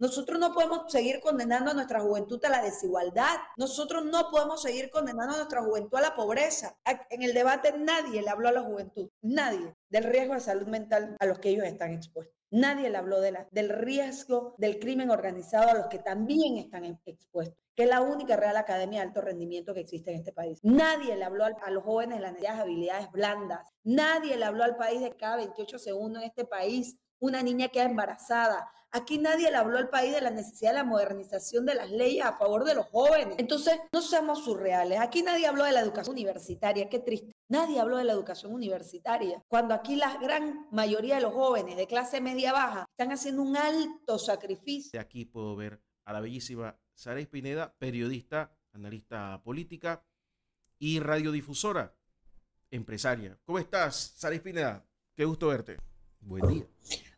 Nosotros no podemos seguir condenando a nuestra juventud a la desigualdad. Nosotros no podemos seguir condenando a nuestra juventud a la pobreza. En el debate nadie le habló a la juventud, nadie, del riesgo de salud mental a los que ellos están expuestos. Nadie le habló del riesgo del crimen organizado a los que también están expuestos, que es la única Real Academia de Alto Rendimiento que existe en este país. Nadie le habló a los jóvenes de las habilidades blandas. Nadie le habló al país de cada 28 segundos en este país una niña queda embarazada. Aquí nadie le habló al país de la necesidad de la modernización de las leyes a favor de los jóvenes. Entonces, no seamos surreales. Aquí nadie habló de la educación universitaria. Qué triste. Nadie habló de la educación universitaria. Cuando aquí la gran mayoría de los jóvenes de clase media baja están haciendo un alto sacrificio. De aquí puedo ver a la bellísima Saray Pineda, periodista, analista política y radiodifusora, empresaria. ¿Cómo estás, Saray Pineda? Qué gusto verte. Buen día.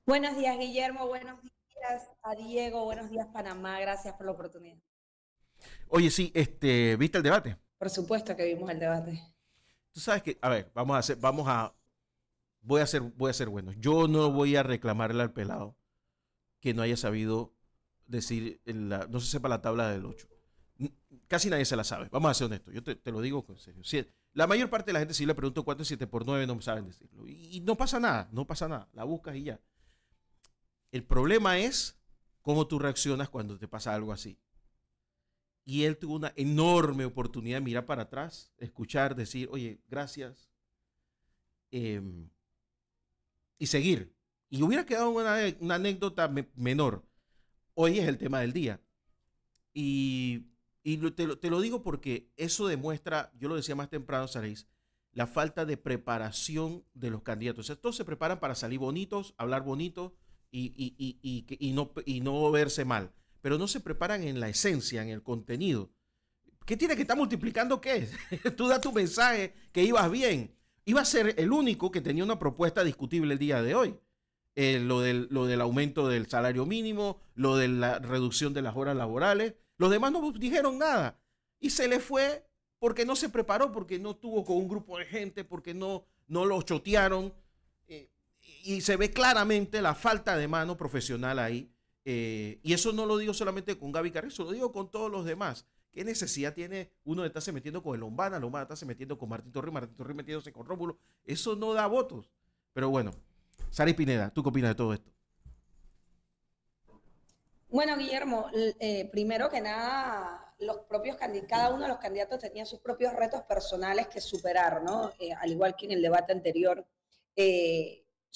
Buenos días, Guillermo. Buenos días a Diego. Buenos días, Panamá. Gracias por la oportunidad. Oye, sí, ¿viste el debate? Por supuesto que vimos el debate. Tú sabes que, a ver, voy a ser bueno. Yo no voy a reclamarle al pelado que no haya sabido decir, no se sepa la tabla del 8. Casi nadie se la sabe. Vamos a ser honestos. Yo te lo digo en serio. Si, la mayor parte de la gente, si le pregunto cuánto es 7 por 9, no saben decirlo. Y no pasa nada, no pasa nada. La buscas y ya. El problema es cómo tú reaccionas cuando te pasa algo así. Y él tuvo una enorme oportunidad de mirar para atrás, escuchar, decir, oye, gracias, y seguir. Y hubiera quedado una anécdota menor. Hoy es el tema del día. Y te lo digo porque eso demuestra, yo lo decía más temprano, Saréis, la falta de preparación de los candidatos. O sea, todos se preparan para salir bonitos, hablar bonito y no verse mal. Pero no se preparan en la esencia, en el contenido. ¿Qué tiene que estar multiplicando qué? Tú das tu mensaje que ibas bien. Iba a ser el único que tenía una propuesta discutible el día de hoy. Lo del aumento del salario mínimo, lo de la reducción de las horas laborales. Los demás no dijeron nada. Y se le fue porque no se preparó, porque no tuvo con un grupo de gente, porque no lo chotearon. Y se ve claramente la falta de mano profesional ahí. Y eso no lo digo solamente con Gaby Carrizo, lo digo con todos los demás. ¿Qué necesidad tiene uno de estarse metiendo con el Lombana estarse metiendo con Martín Torres metiéndose con Rómulo? Eso no da votos. Pero bueno, Saray Pineda, ¿tú qué opinas de todo esto? Bueno, Guillermo, primero que nada, cada uno de los candidatos tenía sus propios retos personales que superar, ¿no? Al igual que en el debate anterior.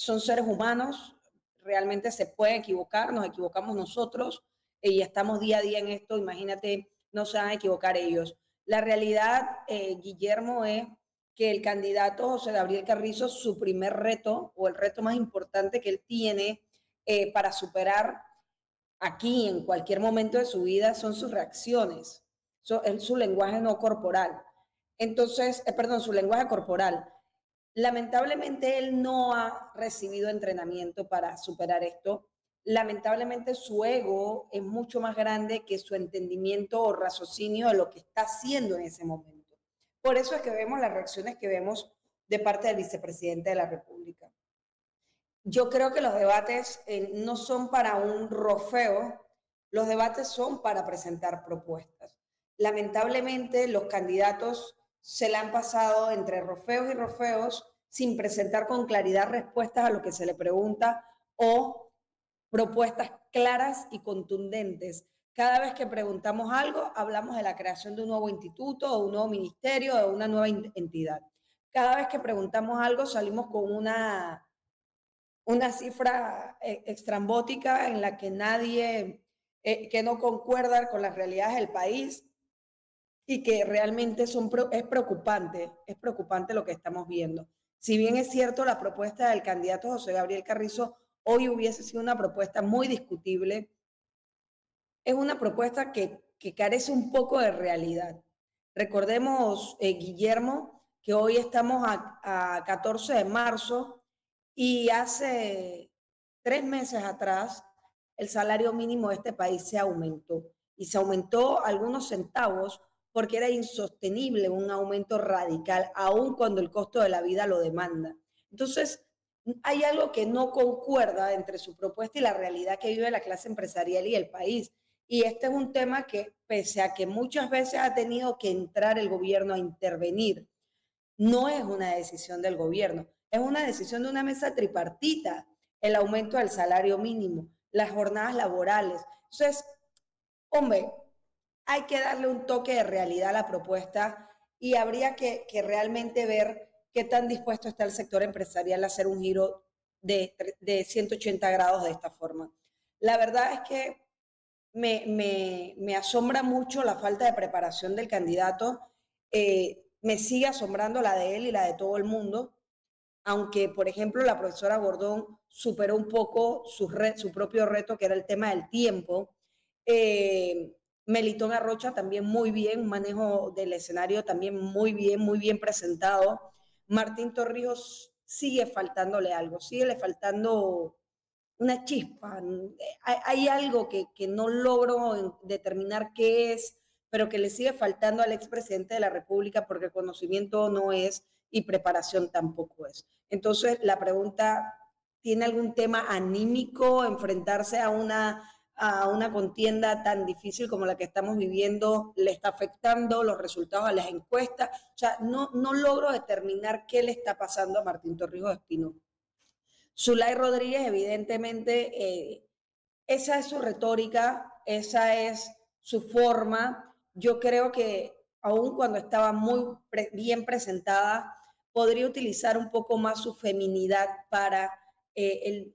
Son seres humanos, realmente se pueden equivocar, nos equivocamos nosotros y estamos día a día en esto, imagínate, no se van a equivocar ellos. La realidad, Guillermo, es que el candidato José Gabriel Carrizo, su primer reto o el reto más importante que él tiene para superar aquí en cualquier momento de su vida son sus reacciones, su lenguaje no corporal. Entonces, perdón, su lenguaje corporal. Lamentablemente él no ha recibido entrenamiento para superar esto. Lamentablemente su ego es mucho más grande que su entendimiento o raciocinio de lo que está haciendo en ese momento. Por eso es que vemos las reacciones que vemos de parte del vicepresidente de la República. Yo creo que los debates no son para un rofeo, los debates son para presentar propuestas. Lamentablemente los candidatos se la han pasado entre rofeos y rofeos sin presentar con claridad respuestas a lo que se le pregunta o propuestas claras y contundentes. Cada vez que preguntamos algo, hablamos de la creación de un nuevo instituto o un nuevo ministerio o una nueva entidad. Cada vez que preguntamos algo, salimos con una cifra extrambótica en la que nadie, que no concuerda con las realidades del país y que realmente es preocupante lo que estamos viendo. Si bien es cierto, la propuesta del candidato José Gabriel Carrizo hoy hubiese sido una propuesta muy discutible, es una propuesta que carece un poco de realidad. Recordemos, Guillermo, que hoy estamos a 14 de marzo y hace 3 meses atrás el salario mínimo de este país se aumentó y se aumentó algunos centavos porque era insostenible un aumento radical, aun cuando el costo de la vida lo demanda. Entonces, hay algo que no concuerda entre su propuesta y la realidad que vive la clase empresarial y el país. Y este es un tema que, pese a que muchas veces ha tenido que entrar el gobierno a intervenir, no es una decisión del gobierno, es una decisión de una mesa tripartita, el aumento del salario mínimo, las jornadas laborales. Entonces, hombre, hay que darle un toque de realidad a la propuesta y habría que realmente ver qué tan dispuesto está el sector empresarial a hacer un giro de 180 grados de esta forma. La verdad es que me asombra mucho la falta de preparación del candidato. Me sigue asombrando la de él y la de todo el mundo, aunque, por ejemplo, la profesora Gordón superó un poco su propio reto, que era el tema del tiempo. Eh, Melitón Arrocha también muy bien, manejo del escenario también muy bien presentado. Martín Torrijos sigue faltándole algo, sigue le faltando una chispa. Hay algo que no logro determinar qué es, pero que le sigue faltando al expresidente de la República porque conocimiento no es y preparación tampoco es. Entonces, la pregunta, ¿tiene algún tema anímico enfrentarse a una contienda tan difícil como la que estamos viviendo? ¿Le está afectando los resultados a las encuestas? O sea, no logro determinar qué le está pasando a Martín Torrijos Espino. Zulay Rodríguez, evidentemente, esa es su retórica, esa es su forma. Yo creo que aun cuando estaba muy bien presentada, podría utilizar un poco más su feminidad para el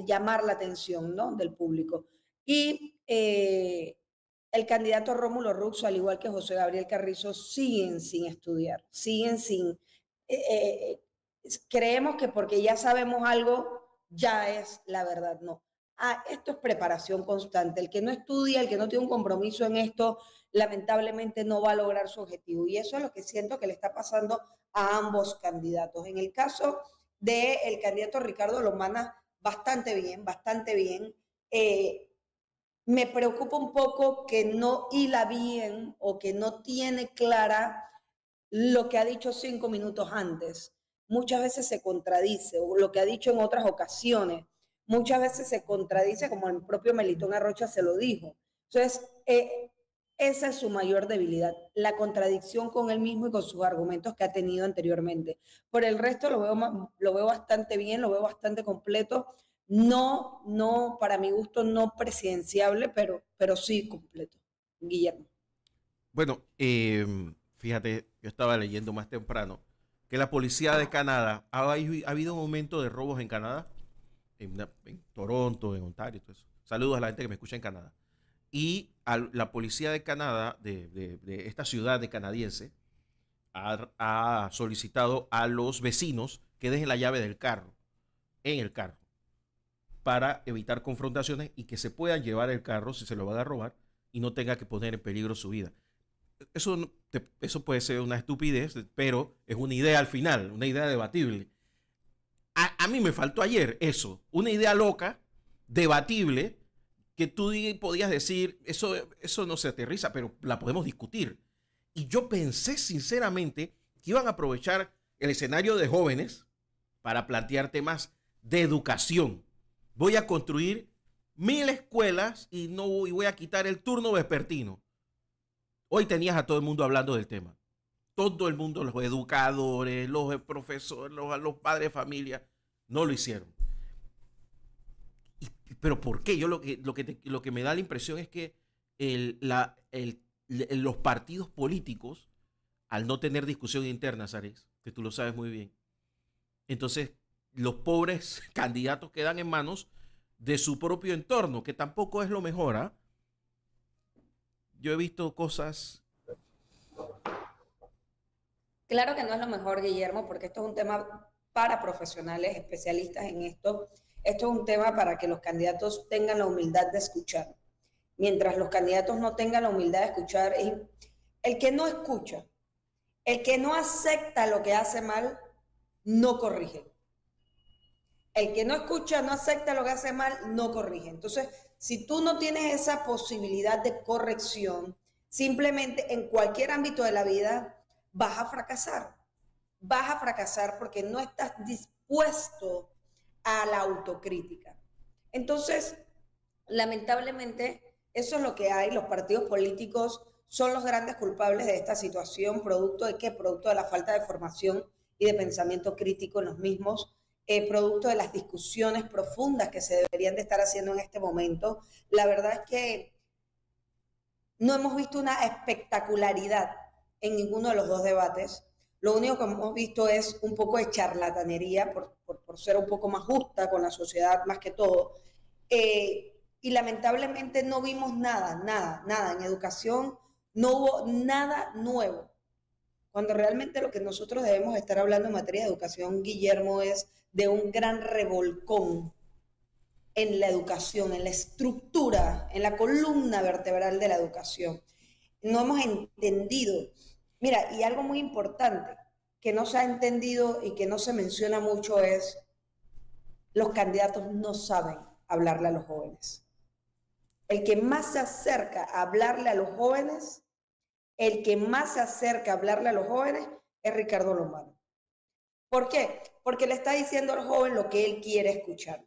llamar la atención, ¿no?, del público. Y el candidato Rómulo Rux, al igual que José Gabriel Carrizo, siguen sin estudiar, siguen sin... creemos que porque ya sabemos algo, ya es la verdad. No. Esto es preparación constante. El que no estudia, el que no tiene un compromiso en esto, lamentablemente no va a lograr su objetivo. Y eso es lo que siento que le está pasando a ambos candidatos. En el caso del candidato Ricardo Lomana, bastante bien, bastante bien. Me preocupa un poco que no hila bien o que no tiene clara lo que ha dicho 5 minutos antes. Muchas veces se contradice, o lo que ha dicho en otras ocasiones. Muchas veces se contradice, como el propio Melitón Arrocha se lo dijo. Entonces, esa es su mayor debilidad, la contradicción con él mismo y con sus argumentos que ha tenido anteriormente. Por el resto lo veo bastante bien, lo veo bastante completo. No, para mi gusto, no presidenciable, pero sí completo. Guillermo. Bueno, fíjate, yo estaba leyendo más temprano que la policía de Canadá, ha habido un aumento de robos en Canadá, en Toronto, en Ontario, todo eso. Saludos a la gente que me escucha en Canadá. Y la policía de Canadá, de esta ciudad de canadiense, ha solicitado a los vecinos que dejen la llave del carro, en el carro, para evitar confrontaciones y que se puedan llevar el carro si se lo van a robar y no tenga que poner en peligro su vida. Eso puede ser una estupidez, pero es una idea al final, una idea debatible. A mí me faltó ayer eso, una idea loca, debatible, que tú podías decir, eso no se aterriza, pero la podemos discutir. Y yo pensé sinceramente que iban a aprovechar el escenario de jóvenes para plantear temas de educación. Voy a construir 1000 escuelas y voy a quitar el turno vespertino. Hoy tenías a todo el mundo hablando del tema. Todo el mundo, los educadores, los profesores, los padres de familia, no lo hicieron. ¿Pero por qué? Yo lo que me da la impresión es que los partidos políticos, al no tener discusión interna, Sares, que tú lo sabes muy bien, entonces los pobres candidatos quedan en manos de su propio entorno, que tampoco es lo mejor, ¿ah? Yo he visto cosas. Claro que no es lo mejor, Guillermo, porque esto es un tema para profesionales, especialistas en esto. Esto es un tema para que los candidatos tengan la humildad de escuchar. Mientras los candidatos no tengan la humildad de escuchar, el que no escucha, el que no acepta lo que hace mal, no corrige. El que no escucha, no acepta lo que hace mal, no corrige. Entonces, si tú no tienes esa posibilidad de corrección, simplemente en cualquier ámbito de la vida vas a fracasar. Vas a fracasar porque no estás dispuesto dispuesto a la autocrítica. Entonces, lamentablemente, eso es lo que hay. Los partidos políticos son los grandes culpables de esta situación. ¿Producto de qué? Producto de la falta de formación y de pensamiento crítico en los mismos, producto de las discusiones profundas que se deberían de estar haciendo en este momento. La verdad es que no hemos visto una espectacularidad en ninguno de los dos debates. Lo único que hemos visto es un poco de charlatanería, por ser un poco más justa con la sociedad más que todo. Y lamentablemente no vimos nada. En educación no hubo nada nuevo. Cuando realmente lo que nosotros debemos estar hablando en materia de educación, Guillermo, es de un gran revolcón en la educación, en la estructura, en la columna vertebral de la educación. No hemos entendido. Mira, y algo muy importante que no se ha entendido y que no se menciona mucho es los candidatos no saben hablarle a los jóvenes. El que más se acerca a hablarle a los jóvenes, el que más se acerca a hablarle a los jóvenes es Ricardo Lombardo. ¿Por qué? Porque le está diciendo al joven lo que él quiere escuchar.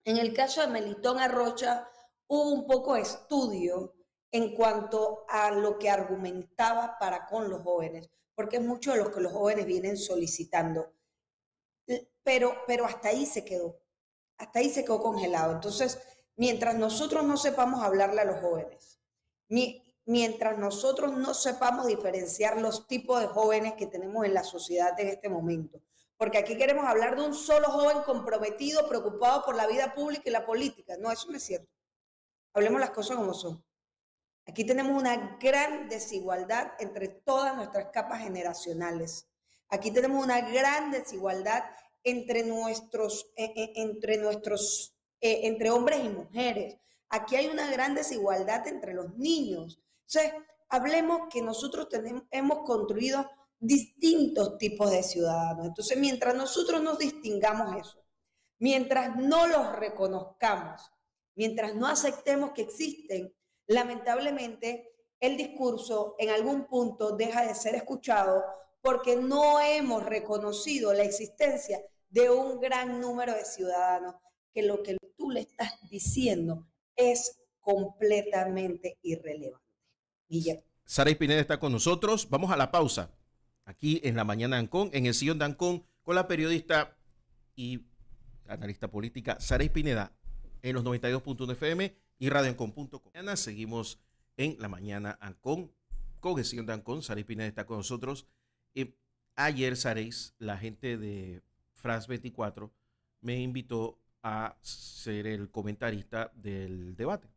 En el caso de Melitón Arrocha, hubo un poco de estudio en cuanto a lo que argumentaba para con los jóvenes, porque es mucho de lo que los jóvenes vienen solicitando. Pero hasta ahí se quedó congelado. Entonces, mientras nosotros no sepamos hablarle a los jóvenes, mientras nosotros no sepamos diferenciar los tipos de jóvenes que tenemos en la sociedad en este momento, porque aquí queremos hablar de un solo joven comprometido, preocupado por la vida pública y la política. No, eso no es cierto. Hablemos las cosas como son. Aquí tenemos una gran desigualdad entre todas nuestras capas generacionales. Aquí tenemos una gran desigualdad entre entre hombres y mujeres. Aquí hay una gran desigualdad entre los niños. Entonces, hablemos que nosotros hemos construido distintos tipos de ciudadanos. Entonces, mientras nosotros nos distingamos eso, mientras no los reconozcamos, mientras no aceptemos que existen, lamentablemente el discurso en algún punto deja de ser escuchado porque no hemos reconocido la existencia de un gran número de ciudadanos que lo que tú le estás diciendo es completamente irrelevante. Guillermo. Saray Pineda está con nosotros. Vamos a la pausa. Aquí en La Mañana de Ancón, en el sillón de Ancón, con la periodista y analista política Saray Pineda en los 92.1 FM y radioancon.com. Mañana seguimos en La Mañana Ancón con el sillón de Ancón. Saray Pineda está con nosotros. Ayer, Saray, la gente de France 24 me invitó a ser el comentarista del debate.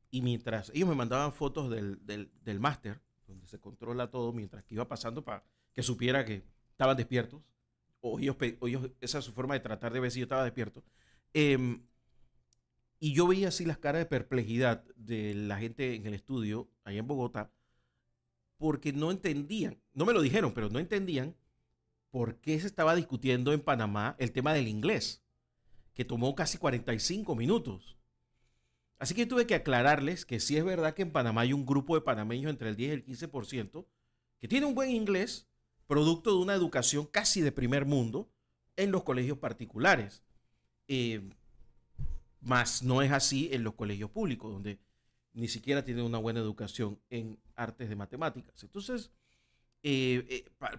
Y mientras ellos me mandaban fotos del máster, donde se controla todo, mientras que iba pasando para que supiera que estaban despiertos, o ellos, esa es su forma de tratar de ver si yo estaba despierto. Y yo veía así las caras de perplejidad de la gente en el estudio, allá en Bogotá, porque no entendían, no me lo dijeron, pero no entendían por qué se estaba discutiendo en Panamá el tema del inglés, que tomó casi 45 minutos. Así que tuve que aclararles que sí es verdad que en Panamá hay un grupo de panameños entre el 10 y el 15% que tiene un buen inglés, producto de una educación casi de primer mundo en los colegios particulares. Más no es así en los colegios públicos, donde ni siquiera tienen una buena educación en artes de matemáticas. Entonces,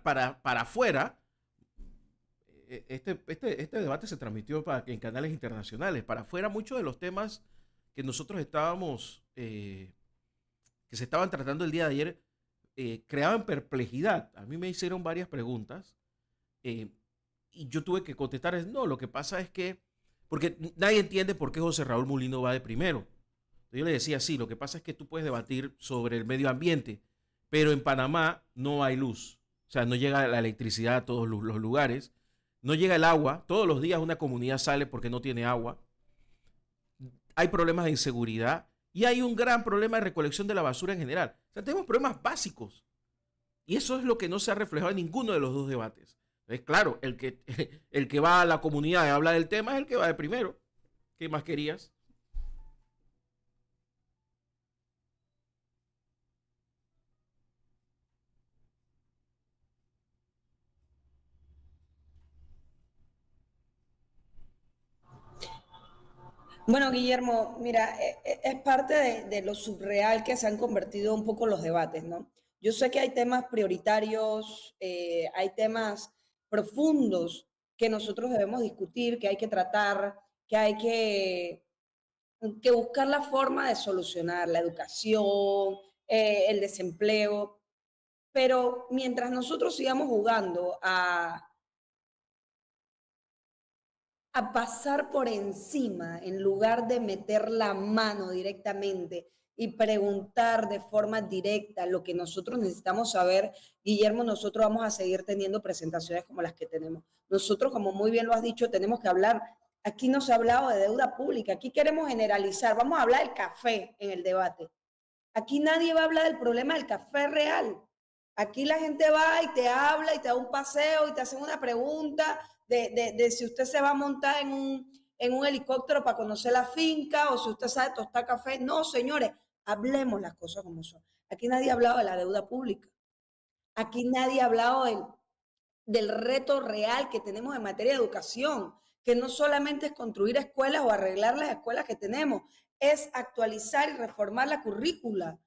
para afuera, este debate se transmitió en canales internacionales. Para afuera, muchos de los temas que nosotros estábamos, que se estaban tratando el día de ayer, creaban perplejidad. A mí me hicieron varias preguntas y yo tuve que contestar, no, lo que pasa es que, porque nadie entiende por qué José Raúl Mulino va de primero. Yo le decía, sí, lo que pasa es que tú puedes debatir sobre el medio ambiente, pero en Panamá no hay luz. O sea, no llega la electricidad a todos los lugares, no llega el agua, todos los días una comunidad sale porque no tiene agua. Hay problemas de inseguridad y hay un gran problema de recolección de la basura en general. O sea, tenemos problemas básicos. Y eso es lo que no se ha reflejado en ninguno de los dos debates. Es claro, el que va a la comunidad y habla del tema es el que va de primero. ¿Qué más querías? Bueno, Guillermo, mira, es parte de lo surreal que se han convertido un poco los debates, ¿no? Yo sé que hay temas prioritarios, hay temas profundos que nosotros debemos discutir, que hay que tratar, que hay que buscar la forma de solucionar la educación, el desempleo, pero mientras nosotros sigamos jugando a pasar por encima en lugar de meter la mano directamente y preguntar de forma directa lo que nosotros necesitamos saber, Guillermo, nosotros vamos a seguir teniendo presentaciones como las que tenemos. Nosotros, como muy bien lo has dicho, tenemos que hablar. Aquí no se ha hablado de deuda pública, aquí queremos generalizar, vamos a hablar del café en el debate. Aquí nadie va a hablar del problema del café real. Aquí la gente va y te habla y te da un paseo y te hacen una pregunta de si usted se va a montar en un helicóptero para conocer la finca o si usted sabe tostar café. No, señores, hablemos las cosas como son. Aquí nadie ha hablado de la deuda pública. Aquí nadie ha hablado del reto real que tenemos en materia de educación, que no solamente es construir escuelas o arreglar las escuelas que tenemos, es actualizar y reformar la currícula,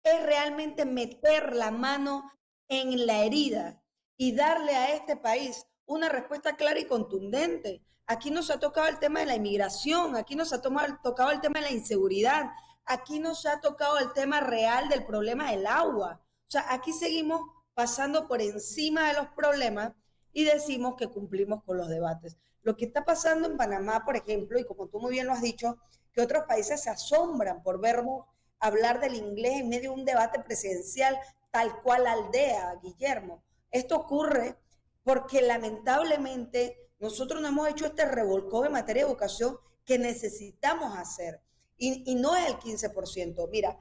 es realmente meter la mano en la herida y darle a este país una respuesta clara y contundente. Aquí nos ha tocado el tema de la inmigración, aquí nos ha tocado el tema de la inseguridad, aquí nos ha tocado el tema real del problema del agua. O sea, aquí seguimos pasando por encima de los problemas y decimos que cumplimos con los debates. Lo que está pasando en Panamá, por ejemplo, y como tú muy bien lo has dicho, que otros países se asombran por vernos hablar del inglés en medio de un debate presidencial tal cual aldea, Guillermo. Esto ocurre porque lamentablemente nosotros no hemos hecho este revolcón en materia de educación que necesitamos hacer. Y no es el 15%. Mira,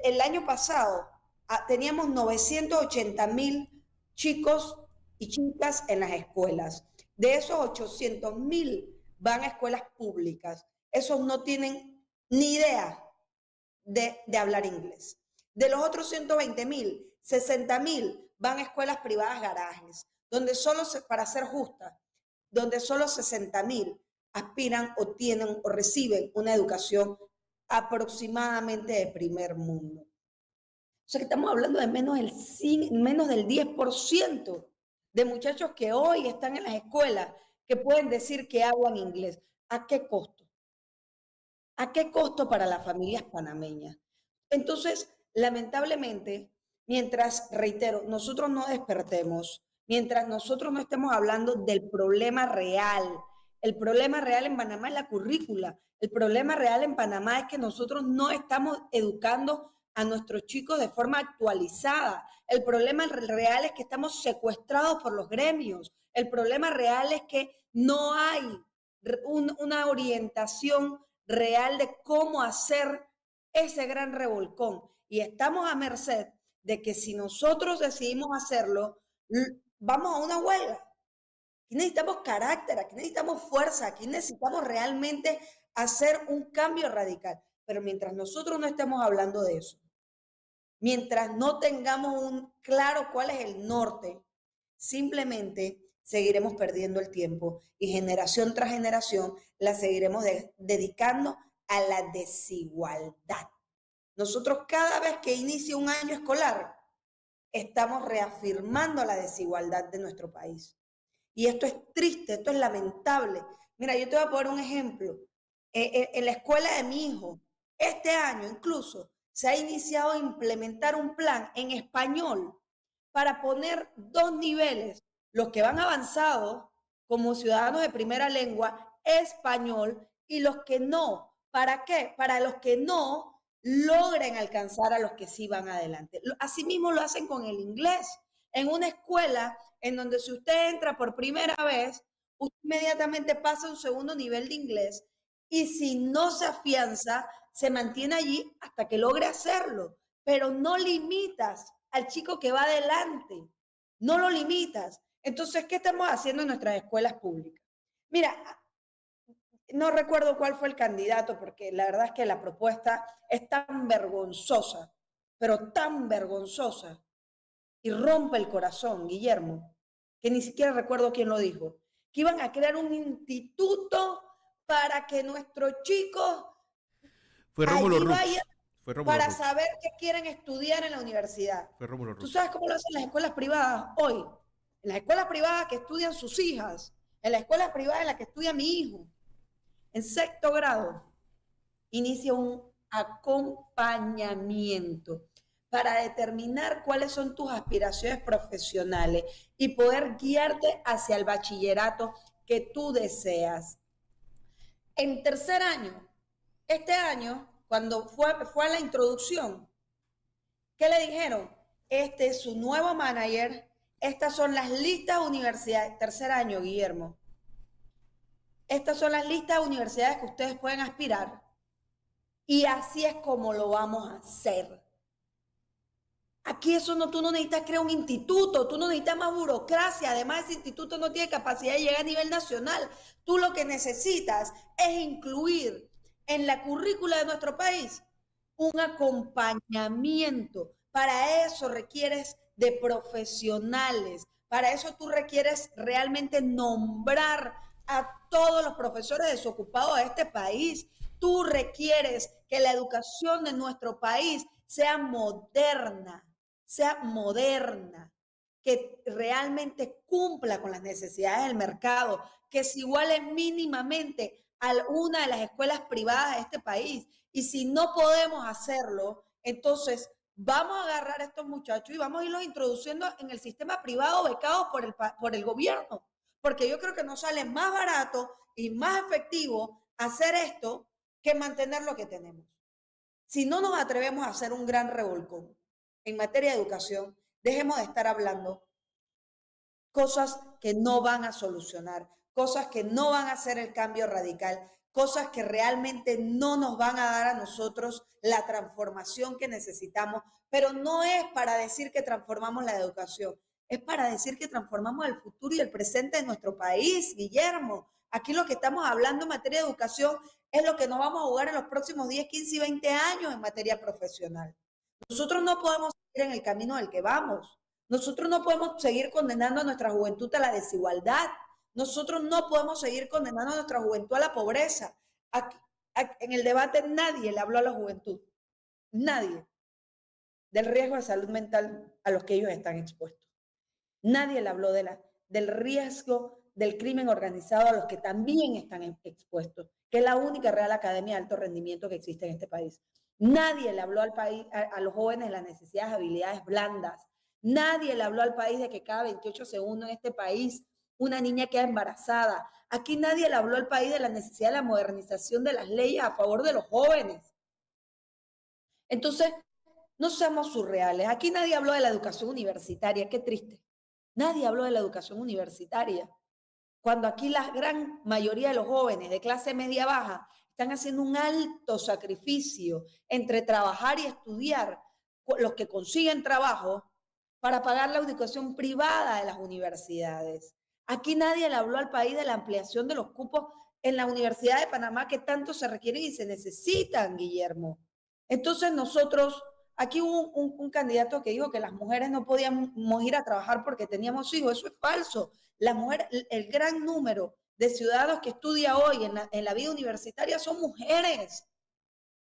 el año pasado teníamos 980,000 chicos y chicas en las escuelas. De esos 800,000 van a escuelas públicas. Esos no tienen ni idea de hablar inglés. De los otros 120,000, 60,000 van a escuelas privadas garajes, donde solo, para ser justa, donde solo 60,000 aspiran o tienen o reciben una educación aproximadamente de primer mundo. O sea que estamos hablando de menos del 10% de muchachos que hoy están en las escuelas que pueden decir que hablan inglés. ¿A qué costo? ¿A qué costo para las familias panameñas? Entonces, lamentablemente, mientras, reitero, nosotros no despertemos, mientras nosotros no estemos hablando del problema real, el problema real en Panamá es la currícula, el problema real en Panamá es que nosotros no estamos educando a nuestros chicos de forma actualizada, el problema real es que estamos secuestrados por los gremios, el problema real es que no hay una orientación real de cómo hacer ese gran revolcón. Y estamos a merced de que si nosotros decidimos hacerlo, vamos a una huelga. Aquí necesitamos carácter, aquí necesitamos fuerza, aquí necesitamos realmente hacer un cambio radical. Pero mientras nosotros no estemos hablando de eso, mientras no tengamos un claro cuál es el norte, simplemente seguiremos perdiendo el tiempo y generación tras generación la seguiremos dedicando a la desigualdad. Nosotros cada vez que inicia un año escolar, estamos reafirmando la desigualdad de nuestro país. Y esto es triste, esto es lamentable. Mira, yo te voy a poner un ejemplo. En la escuela de mi hijo, este año incluso, se ha iniciado a implementar un plan en español para poner dos niveles, los que van avanzados como ciudadanos de primera lengua, español, y los que no. ¿Para qué? Para los que no logren alcanzar a los que sí van adelante. Asimismo lo hacen con el inglés. En una escuela en donde si usted entra por primera vez, usted inmediatamente pasa a un segundo nivel de inglés y si no se afianza, se mantiene allí hasta que logre hacerlo. Pero no limitas al chico que va adelante, no lo limitas. Entonces, ¿qué estamos haciendo en nuestras escuelas públicas? Mira, no recuerdo cuál fue el candidato, porque la verdad es que la propuesta es tan vergonzosa, pero tan vergonzosa, y rompe el corazón, Guillermo, que ni siquiera recuerdo quién lo dijo, que iban a crear un instituto para que nuestros chicos Fue Rómulo allí Rux. vayan Fue Rómulo para Rux. saber qué quieren estudiar en la universidad. Fue Rómulo ¿Tú Rux. sabes cómo lo hacen las escuelas privadas hoy? En las escuelas privadas que estudian sus hijas, en las escuelas privadas en las que estudia mi hijo, en sexto grado, inicia un acompañamiento para determinar cuáles son tus aspiraciones profesionales y poder guiarte hacia el bachillerato que tú deseas. En tercer año, este año, cuando fue a la introducción, ¿qué le dijeron? Este es su nuevo manager, estas son las listas de universidades, tercer año, Guillermo, estas son las listas de universidades que ustedes pueden aspirar y así es como lo vamos a hacer. Aquí eso no, tú no necesitas crear un instituto, tú no necesitas más burocracia, además ese instituto no tiene capacidad de llegar a nivel nacional. Tú lo que necesitas es incluir en la currícula de nuestro país un acompañamiento. Para eso requieres de profesionales, para eso tú requieres realmente nombrar a todos los profesores desocupados de este país. Tú requieres que la educación de nuestro país sea moderna, que realmente cumpla con las necesidades del mercado, que se iguale mínimamente a una de las escuelas privadas de este país. Y si no podemos hacerlo, entonces vamos a agarrar a estos muchachos y vamos a irlos introduciendo en el sistema privado becados por el gobierno. Porque yo creo que nos sale más barato y más efectivo hacer esto que mantener lo que tenemos. Si no nos atrevemos a hacer un gran revolcón en materia de educación, dejemos de estar hablando cosas que no van a solucionar, cosas que no van a hacer el cambio radical, cosas que realmente no nos van a dar a nosotros la transformación que necesitamos, pero no es para decir que transformamos la educación, es para decir que transformamos el futuro y el presente de nuestro país, Guillermo. Aquí lo que estamos hablando en materia de educación es lo que nos vamos a jugar en los próximos 10, 15 y 20 años en materia profesional. Nosotros no podemos seguir en el camino del que vamos. Nosotros no podemos seguir condenando a nuestra juventud a la desigualdad. Nosotros no podemos seguir condenando a nuestra juventud a la pobreza. Aquí, en el debate nadie le habló a la juventud, nadie, del riesgo de salud mental a los que ellos están expuestos. Nadie le habló del riesgo del crimen organizado a los que también están expuestos, que es la única Real Academia de Alto Rendimiento que existe en este país. Nadie le habló al país, a los jóvenes de las necesidades de habilidades blandas. Nadie le habló al país de que cada 28 segundos en este país una niña queda embarazada. Aquí nadie le habló al país de la necesidad de la modernización de las leyes a favor de los jóvenes. Entonces, no seamos surreales. Aquí nadie habló de la educación universitaria. Qué triste. Nadie habló de la educación universitaria. Cuando aquí la gran mayoría de los jóvenes de clase media baja están haciendo un alto sacrificio entre trabajar y estudiar, los que consiguen trabajo, para pagar la educación privada de las universidades. Aquí nadie le habló al país de la ampliación de los cupos en la Universidad de Panamá que tanto se requieren y se necesitan, Guillermo. Entonces nosotros, aquí hubo un candidato que dijo que las mujeres no podíamos ir a trabajar porque teníamos hijos. Eso es falso. Las mujeres, el gran número de ciudadanos que estudia hoy en la vida universitaria son mujeres.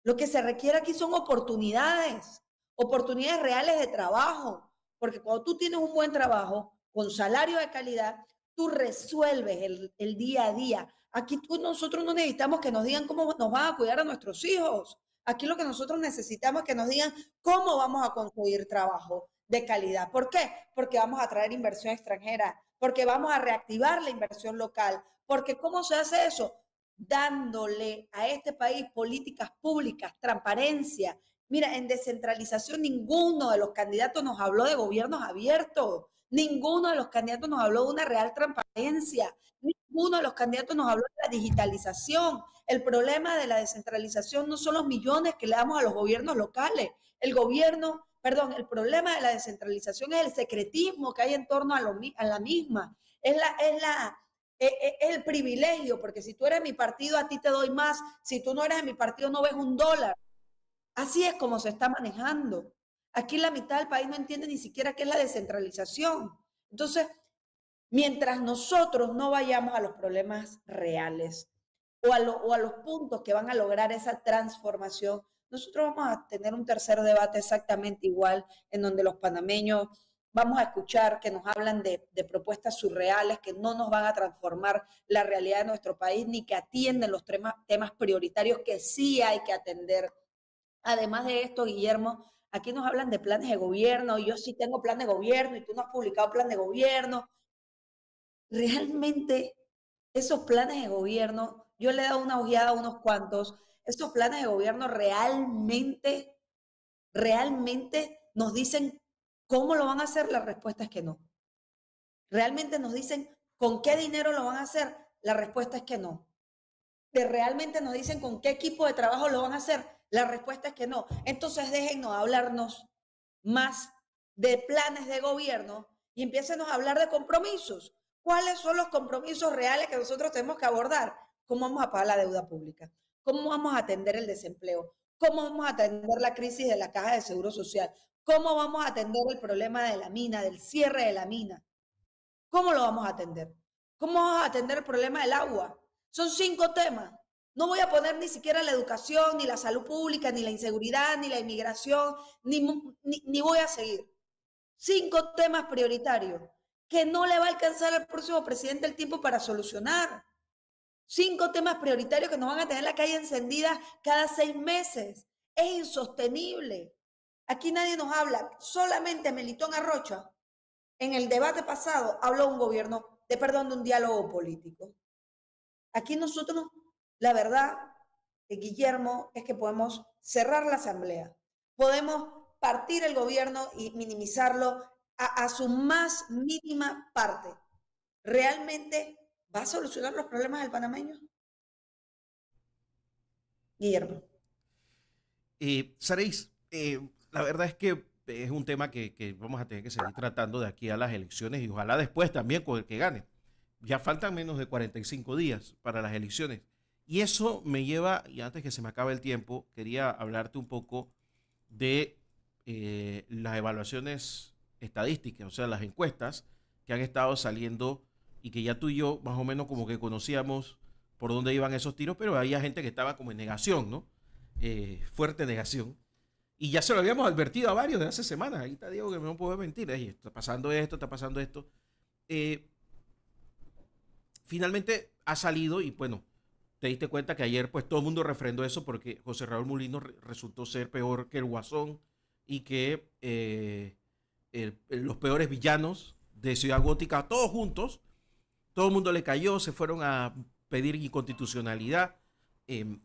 Lo que se requiere aquí son oportunidades, oportunidades reales de trabajo, porque cuando tú tienes un buen trabajo, con salario de calidad, tú resuelves el día a día. Aquí nosotros no necesitamos que nos digan cómo nos van a cuidar a nuestros hijos. Aquí lo que nosotros necesitamos es que nos digan cómo vamos a conseguir trabajo de calidad. ¿Por qué? Porque vamos a traer inversión extranjera, porque vamos a reactivar la inversión local, porque ¿cómo se hace eso? Dándole a este país políticas públicas, transparencia. Mira, en descentralización ninguno de los candidatos nos habló de gobiernos abiertos, ninguno de los candidatos nos habló de una real transparencia, ninguno de los candidatos nos habló de la digitalización. El problema de la descentralización no son los millones que le damos a los gobiernos locales. El problema de la descentralización es el secretismo que hay en torno a la misma. Es el privilegio, porque si tú eres mi partido, a ti te doy más. Si tú no eres de mi partido, no ves $1. Así es como se está manejando. Aquí la mitad del país no entiende ni siquiera qué es la descentralización. Entonces, mientras nosotros no vayamos a los problemas reales, o a los puntos que van a lograr esa transformación, nosotros vamos a tener un tercer debate exactamente igual, en donde los panameños vamos a escuchar que nos hablan de propuestas surreales que no nos van a transformar la realidad de nuestro país, ni que atienden los temas prioritarios que sí hay que atender. Además de esto, Guillermo, aquí nos hablan de planes de gobierno, y yo sí tengo plan de gobierno y tú no has publicado plan de gobierno. Realmente esos planes de gobierno, yo le he dado una ojeada a unos cuantos, esos planes de gobierno realmente nos dicen cómo lo van a hacer. La respuesta es que no. Realmente nos dicen con qué dinero lo van a hacer. La respuesta es que no. Realmente nos dicen con qué equipo de trabajo lo van a hacer. La respuesta es que no. Entonces déjennos hablarnos más de planes de gobierno y empiecen a hablar de compromisos. ¿Cuáles son los compromisos reales que nosotros tenemos que abordar? ¿Cómo vamos a pagar la deuda pública? ¿Cómo vamos a atender el desempleo? ¿Cómo vamos a atender la crisis de la caja de seguro social? ¿Cómo vamos a atender el problema de la mina, del cierre de la mina? ¿Cómo lo vamos a atender? ¿Cómo vamos a atender el problema del agua? Son 5 temas. No voy a poner ni siquiera la educación, ni la salud pública, ni la inseguridad, ni la inmigración, ni voy a seguir. 5 temas prioritarios que no le va a alcanzar al próximo presidente el tiempo para solucionar. 5 temas prioritarios que nos van a tener la calle encendida cada 6 meses. Es insostenible. Aquí nadie nos habla, solamente Melitón Arrocha en el debate pasado habló de un diálogo político. Aquí nosotros, la verdad, Guillermo, es que podemos cerrar la asamblea, podemos partir el gobierno y minimizarlo a su más mínima parte. ¿Realmente va a solucionar los problemas del panameño? Guillermo. Saréis, la verdad es que es un tema que vamos a tener que seguir tratando de aquí a las elecciones y ojalá después también con el que gane. Ya faltan menos de 45 días para las elecciones. Y eso me lleva, y antes que se me acabe el tiempo, quería hablarte un poco de las evaluaciones estadísticas, o sea, las encuestas que han estado saliendo y que ya tú y yo más o menos como que conocíamos por dónde iban esos tiros, pero había gente que estaba como en negación, ¿no? Fuerte negación. Y ya se lo habíamos advertido a varios de hace semanas. Ahí está Diego que no puede mentir. Está pasando esto, está pasando esto. Eh, Finalmente ha salido y bueno, te diste cuenta que ayer pues todo el mundo refrendó eso porque José Raúl Mulino resultó ser peor que el Guasón y que los peores villanos de Ciudad Gótica, todos juntos, todo el mundo le cayó, se fueron a pedir inconstitucionalidad,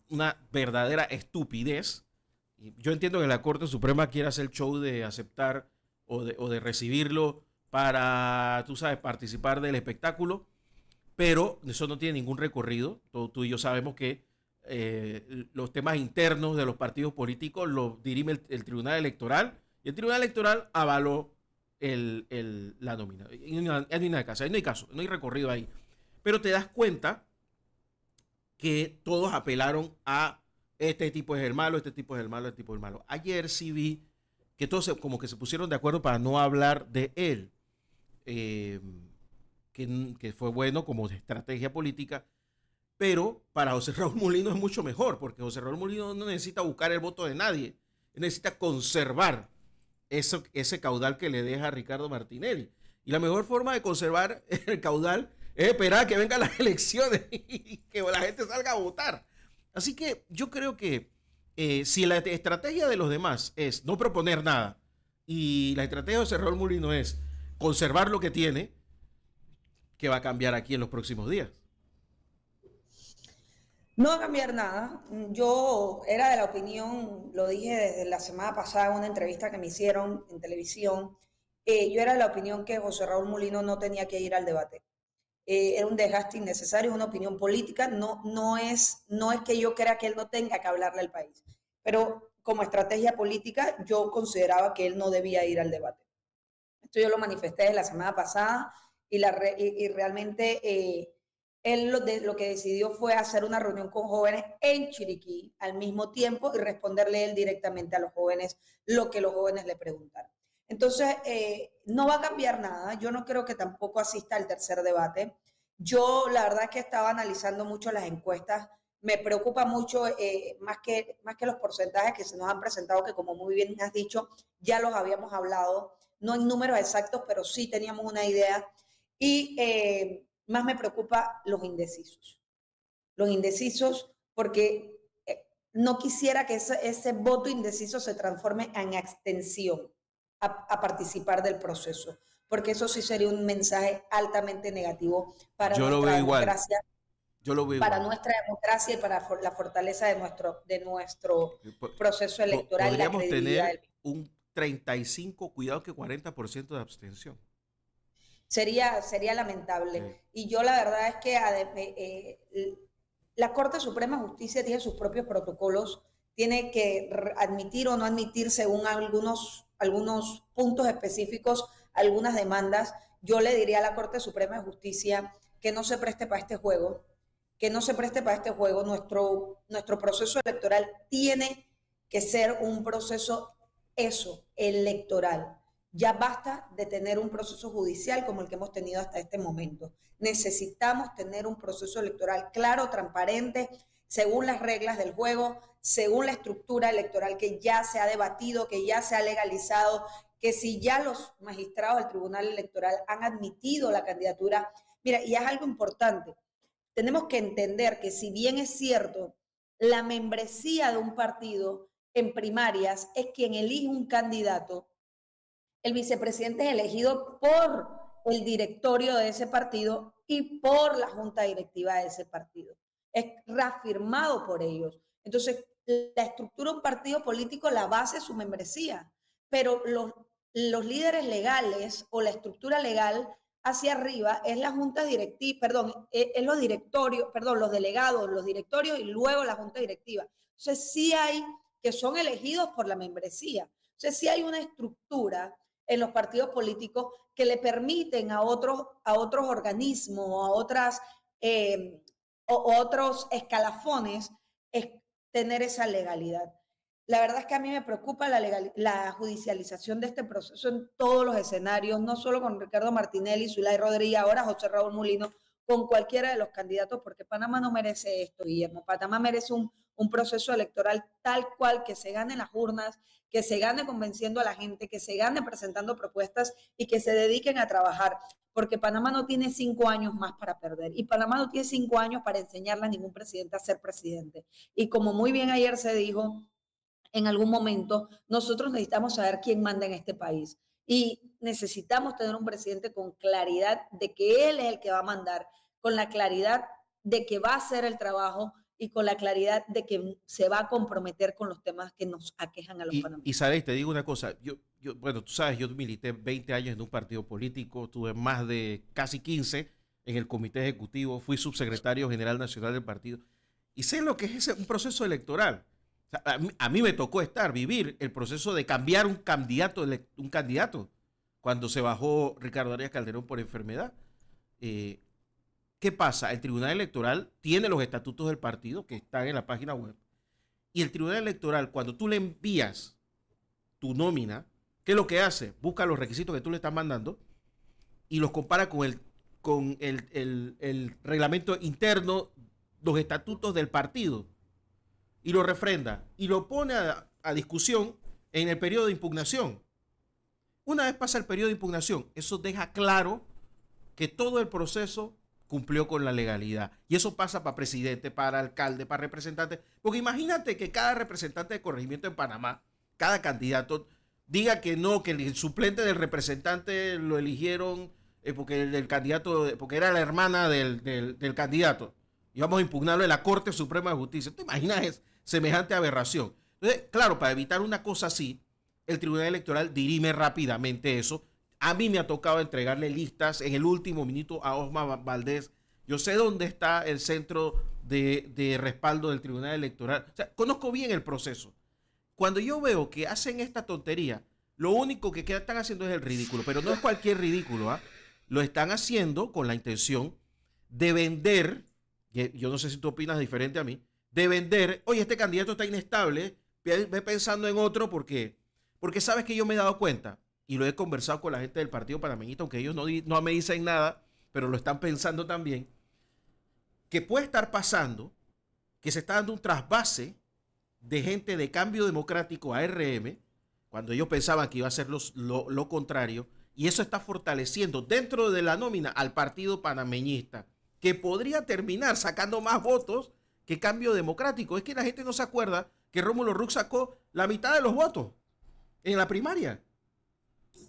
una verdadera estupidez. Yo entiendo que la Corte Suprema quiera hacer el show de aceptar o de recibirlo para, tú sabes, participar del espectáculo, pero eso no tiene ningún recorrido. Tú y yo sabemos que los temas internos de los partidos políticos los dirime el Tribunal Electoral y el Tribunal Electoral avaló la nómina. Y no hay nada que hacer, no hay caso, no hay recorrido ahí. Pero te das cuenta que todos apelaron a este tipo es el malo, este tipo es el malo, este tipo es el malo. Ayer sí vi que todos como que se pusieron de acuerdo para no hablar de él. Eh, que fue bueno como estrategia política, pero para José Raúl Mulino es mucho mejor, porque José Raúl Mulino no necesita buscar el voto de nadie, necesita conservar ese caudal que le deja a Ricardo Martinelli. Y la mejor forma de conservar el caudal es esperar a que vengan las elecciones y que la gente salga a votar. Así que yo creo que si la estrategia de los demás es no proponer nada y la estrategia de José Raúl Mulino es conservar lo que tiene, que va a cambiar aquí en los próximos días. No va a cambiar nada. Yo era de la opinión, lo dije desde la semana pasada en una entrevista que me hicieron en televisión, yo era de la opinión que José Raúl Mulino no tenía que ir al debate. Era un desgaste innecesario, es una opinión política, no es que yo crea que él no tenga que hablarle al país, pero como estrategia política yo consideraba que él no debía ir al debate. Esto yo lo manifesté desde la semana pasada y realmente él lo que decidió fue hacer una reunión con jóvenes en Chiriquí al mismo tiempo y responderle él directamente a los jóvenes lo que los jóvenes le preguntaron. Entonces, no va a cambiar nada. Yo no creo que tampoco asista al tercer debate. Yo, la verdad es que estaba analizando mucho las encuestas Me preocupa mucho, más que los porcentajes que se nos han presentado, que como muy bien has dicho, ya los habíamos hablado, no en números exactos, pero sí teníamos una idea. Y más me preocupa los indecisos. Los indecisos, porque no quisiera que ese voto indeciso se transforme en abstención a participar del proceso, porque eso sí sería un mensaje altamente negativo para Yo lo nuestra veo igual. democracia, Yo lo veo para igual. nuestra democracia y para la fortaleza de nuestro proceso electoral y la Podríamos credibilidad tener del mismo. un 35, cuidado que 40% de abstención. Sería lamentable. Y yo la verdad es que la Corte Suprema de Justicia tiene sus propios protocolos, tiene que admitir o no admitir según algunos puntos específicos, algunas demandas. Yo le diría a la Corte Suprema de Justicia que no se preste para este juego, que no se preste para este juego. Nuestro proceso electoral tiene que ser un proceso electoral. Ya basta de tener un proceso judicial como el que hemos tenido hasta este momento. Necesitamos tener un proceso electoral claro, transparente, según las reglas del juego, según la estructura electoral que ya se ha debatido, que ya se ha legalizado, que si ya los magistrados del Tribunal Electoral han admitido la candidatura. Mira, y es algo importante. Tenemos que entender que si bien es cierto, la membresía de un partido en primarias es quien elige un candidato, el vicepresidente es elegido por el directorio de ese partido y por la junta directiva de ese partido. Es reafirmado por ellos. Entonces, la estructura de un partido político, la base es su membresía, pero los líderes legales o la estructura legal hacia arriba es la junta directiva, perdón, es los directorios, perdón, los delegados, los directorios y luego la junta directiva. Entonces, sí hay que son elegidos por la membresía. Entonces, sí hay una estructura en los partidos políticos que le permiten a otros organismos, otros escalafones tener esa legalidad. La verdad es que a mí me preocupa la judicialización de este proceso en todos los escenarios, no solo con Ricardo Martinelli, Zulay Rodríguez, ahora José Raúl Mulino, con cualquiera de los candidatos, porque Panamá no merece esto, Guillermo. Panamá merece un proceso electoral tal cual, que se gane en las urnas, que se gane convenciendo a la gente, que se gane presentando propuestas y que se dediquen a trabajar, porque Panamá no tiene 5 años más para perder y Panamá no tiene 5 años para enseñarle a ningún presidente a ser presidente. Y como muy bien ayer se dijo, en algún momento nosotros necesitamos saber quién manda en este país y necesitamos tener un presidente con claridad de que él es el que va a mandar, con la claridad de que va a hacer el trabajo y con la claridad de que se va a comprometer con los temas que nos aquejan a los panameños. Y sabes, te digo una cosa, bueno, tú sabes, yo milité 20 años en un partido político, tuve más de casi 15 en el comité ejecutivo, fui subsecretario general nacional del partido y sé lo que es un proceso electoral. O sea, a mí me tocó vivir el proceso de cambiar un candidato cuando se bajó Ricardo Arias Calderón por enfermedad. ¿Qué pasa? El Tribunal Electoral tiene los estatutos del partido que están en la página web. Y el Tribunal Electoral, cuando tú le envías tu nómina, ¿qué es lo que hace? Busca los requisitos que tú le estás mandando y los compara con el reglamento interno, los estatutos del partido, y lo refrenda y lo pone a discusión en el periodo de impugnación. Una vez pasa el periodo de impugnación, eso deja claro que todo el proceso cumplió con la legalidad. Y eso pasa para presidente, para alcalde, para representante. Porque imagínate que cada representante de corregimiento en Panamá, cada candidato, diga que no, que el suplente del representante lo eligieron porque el candidato, porque era la hermana del candidato. Y vamos a impugnarlo en la Corte Suprema de Justicia. ¿Te imaginas semejante aberración? Entonces, claro, para evitar una cosa así, el Tribunal Electoral dirime rápidamente eso. A mí me ha tocado entregarle listas en el último minuto a Osma Valdés. Yo sé dónde está el centro de respaldo del Tribunal Electoral. O sea, conozco bien el proceso. Cuando yo veo que hacen esta tontería, lo único que están haciendo es el ridículo. Pero no es cualquier ridículo, ¿eh? Lo están haciendo con la intención de vender, yo no sé si tú opinas diferente a mí, de vender, oye, este candidato está inestable, ve pensando en otro porque sabes que yo me he dado cuenta. Y lo he conversado con la gente del Partido Panameñista, aunque ellos no me dicen nada, pero lo están pensando también, que puede estar pasando que se está dando un trasvase de gente de Cambio Democrático a RM, cuando ellos pensaban que iba a ser lo contrario, y eso está fortaleciendo dentro de la nómina al partido panameñista, que podría terminar sacando más votos que Cambio Democrático. Es que la gente no se acuerda que Rómulo Rux sacó la mitad de los votos en la primaria.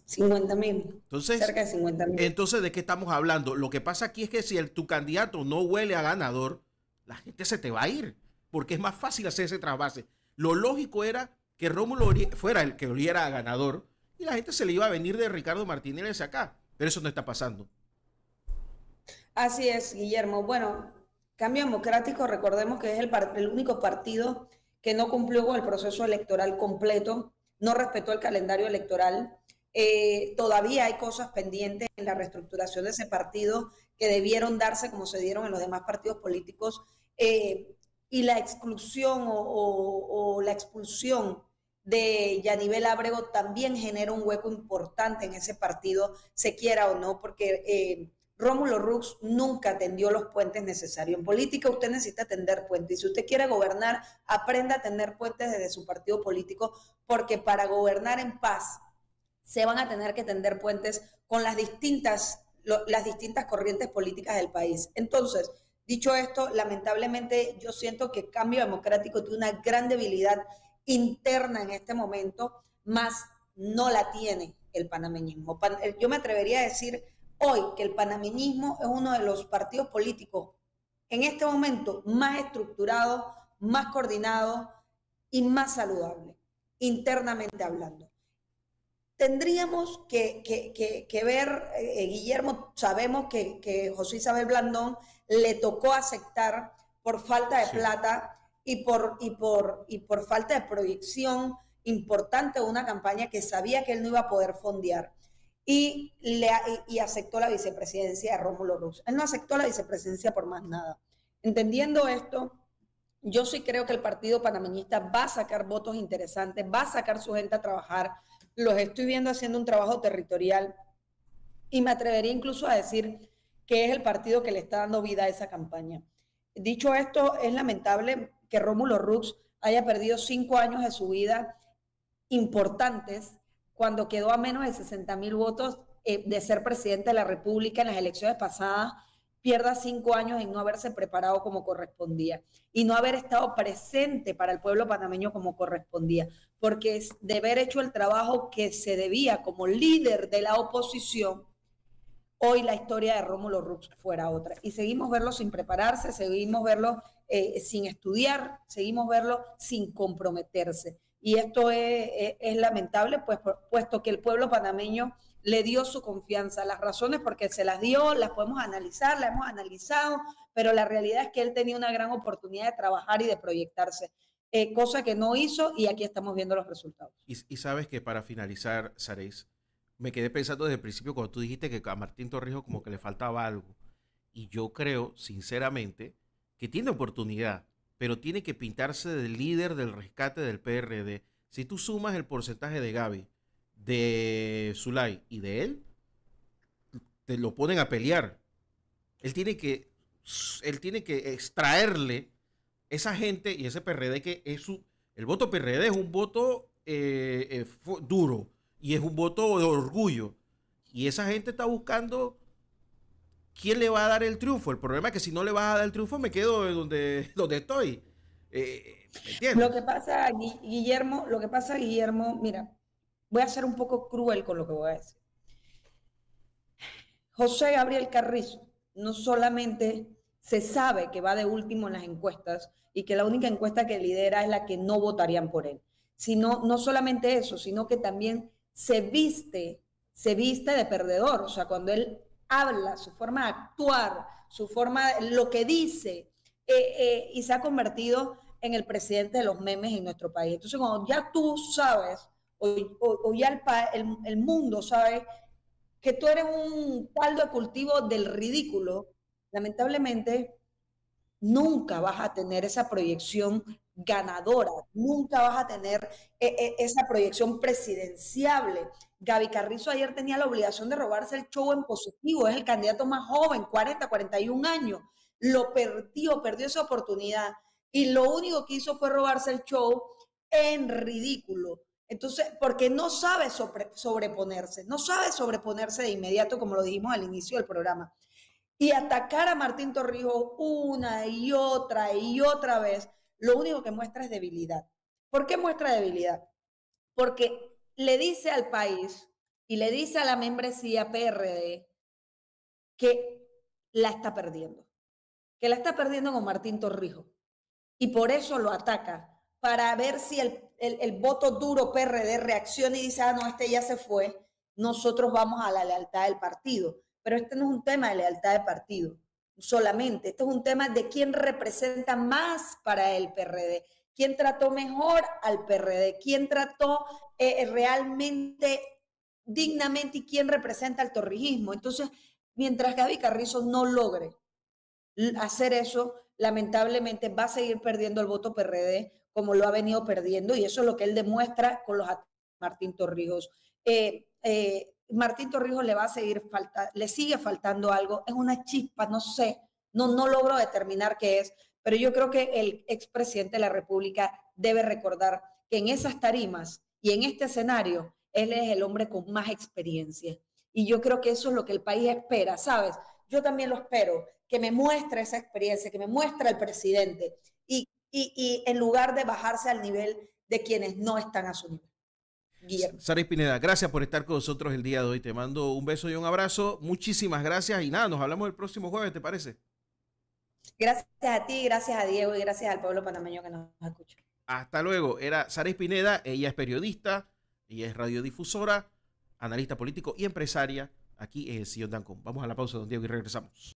50.000. Entonces, cerca de 50.000. Entonces, ¿de qué estamos hablando? Lo que pasa aquí es que si tu candidato no huele a ganador, la gente se te va a ir, porque es más fácil hacer ese trasvase. Lo lógico era que Rómulo fuera el que oliera a ganador y la gente se le iba a venir de Ricardo Martínez hacia acá, pero eso no está pasando. Así es, Guillermo. Bueno, Cambio Democrático, recordemos que es el único partido que no cumplió con el proceso electoral completo, no respetó el calendario electoral. Todavía hay cosas pendientes en la reestructuración de ese partido que debieron darse como se dieron en los demás partidos políticos, y la exclusión o la expulsión de Yanivel Ábrego también genera un hueco importante en ese partido, se quiera o no, porque Rómulo Rux nunca tendió los puentes necesarios. En política usted necesita tender puentes, y si usted quiere gobernar, aprenda a tender puentes desde su partido político, porque para gobernar en paz se van a tener que tender puentes con las distintas corrientes políticas del país. Entonces, dicho esto, lamentablemente yo siento que Cambio Democrático tiene una gran debilidad interna en este momento, más no la tiene el panameñismo. Yo me atrevería a decir hoy que el panameñismo es uno de los partidos políticos en este momento más estructurado, más coordinado y más saludable, internamente hablando. Tendríamos que ver, Guillermo, sabemos que José Isabel Blandón le tocó aceptar por falta de plata y por falta de proyección importante de una campaña que sabía que él no iba a poder fondear. Y aceptó la vicepresidencia de Rómulo Rux. Él no aceptó la vicepresidencia por más nada. Entendiendo esto, yo sí creo que el partido panameñista va a sacar votos interesantes, va a sacar su gente a trabajar. Los estoy viendo haciendo un trabajo territorial y me atrevería incluso a decir que es el partido que le está dando vida a esa campaña. Dicho esto, es lamentable que Rómulo Rux haya perdido 5 años de su vida importantes cuando quedó a menos de 60.000 votos de ser presidente de la República en las elecciones pasadas, pierda 5 años en no haberse preparado como correspondía y no haber estado presente para el pueblo panameño como correspondía, porque es de haber hecho el trabajo que se debía como líder de la oposición, hoy la historia de Rómulo Rux fuera otra. Y seguimos verlo sin prepararse, seguimos verlo sin estudiar, seguimos verlo sin comprometerse. Y esto es lamentable, pues, puesto que el pueblo panameño le dio su confianza. Las razones por qué se las dio, las podemos analizar, las hemos analizado, pero la realidad es que él tenía una gran oportunidad de trabajar y de proyectarse, cosa que no hizo, y aquí estamos viendo los resultados. Y sabes que para finalizar, Sareis, me quedé pensando desde el principio cuando tú dijiste que a Martín Torrijos como que le faltaba algo. Y yo creo, sinceramente, que tiene oportunidad, pero tiene que pintarse del líder del rescate del PRD. Si tú sumas el porcentaje de Gaby, de Zulay y de él, te lo ponen a pelear. Él tiene que extraerle esa gente y ese PRD que es el voto PRD es un voto duro y es un voto de orgullo. Y esa gente está buscando quién le va a dar el triunfo. El problema es que si no le vas a dar el triunfo, me quedo donde estoy. ¿Me entiendes? Lo que pasa, Guillermo, mira, voy a ser un poco cruel con lo que voy a decir. José Gabriel Carrizo no solamente se sabe que va de último en las encuestas y que la única encuesta que lidera es la que no votarían por él, sino no solamente eso, sino que también se viste de perdedor. O sea, cuando él habla, su forma de actuar, su forma, lo que dice, y se ha convertido en el presidente de los memes en nuestro país. Entonces, cuando ya tú sabes, o ya el mundo sabe que tú eres un caldo de cultivo del ridículo, lamentablemente nunca vas a tener esa proyección ganadora, nunca vas a tener esa proyección presidenciable. Gaby Carrizo ayer tenía la obligación de robarse el show en positivo, es el candidato más joven, 40, 41 años, lo perdió esa oportunidad. y lo único que hizo fue robarse el show en ridículo. Entonces, porque no sabe sobreponerse, no sabe sobreponerse de inmediato, como lo dijimos al inicio del programa. Y atacar a Martín Torrijos una y otra vez, lo único que muestra es debilidad. ¿Por qué muestra debilidad? Porque le dice al país y le dice a la membresía PRD que la está perdiendo, con Martín Torrijos. Y por eso lo ataca, para ver si el voto duro PRD reacciona y dice, ah, no, este ya se fue, nosotros vamos a la lealtad del partido. Pero este no es un tema de lealtad de partido solamente, este es un tema de quién representa más para el PRD, quién trató mejor al PRD, quién trató realmente dignamente y quién representa el torrijismo. Entonces, mientras Gaby Carrizo no logre hacer eso, lamentablemente va a seguir perdiendo el voto PRD como lo ha venido perdiendo, y eso es lo que él demuestra con los Martín Torrijos. Martín Torrijos le va a seguir le sigue faltando algo, es una chispa, no sé, no logro determinar qué es, pero yo creo que el expresidente de la República debe recordar que en esas tarimas y en este escenario, él es el hombre con más experiencia. Y yo creo que eso es lo que el país espera, ¿sabes? Yo también lo espero, que me muestre esa experiencia, que me muestre el presidente, y en lugar de bajarse al nivel de quienes no están a su nivel. Guillermo. Saray Pineda, gracias por estar con nosotros el día de hoy. Te mando un beso y un abrazo. Muchísimas gracias. Y nada, nos hablamos el próximo jueves, ¿te parece? Gracias a ti, gracias a Diego y gracias al pueblo panameño que nos escucha. Hasta luego. Era Saray Pineda, ella es periodista, ella es radiodifusora, analista político y empresaria aquí en El Sillón Dancon. Vamos a la pausa, don Diego, y regresamos.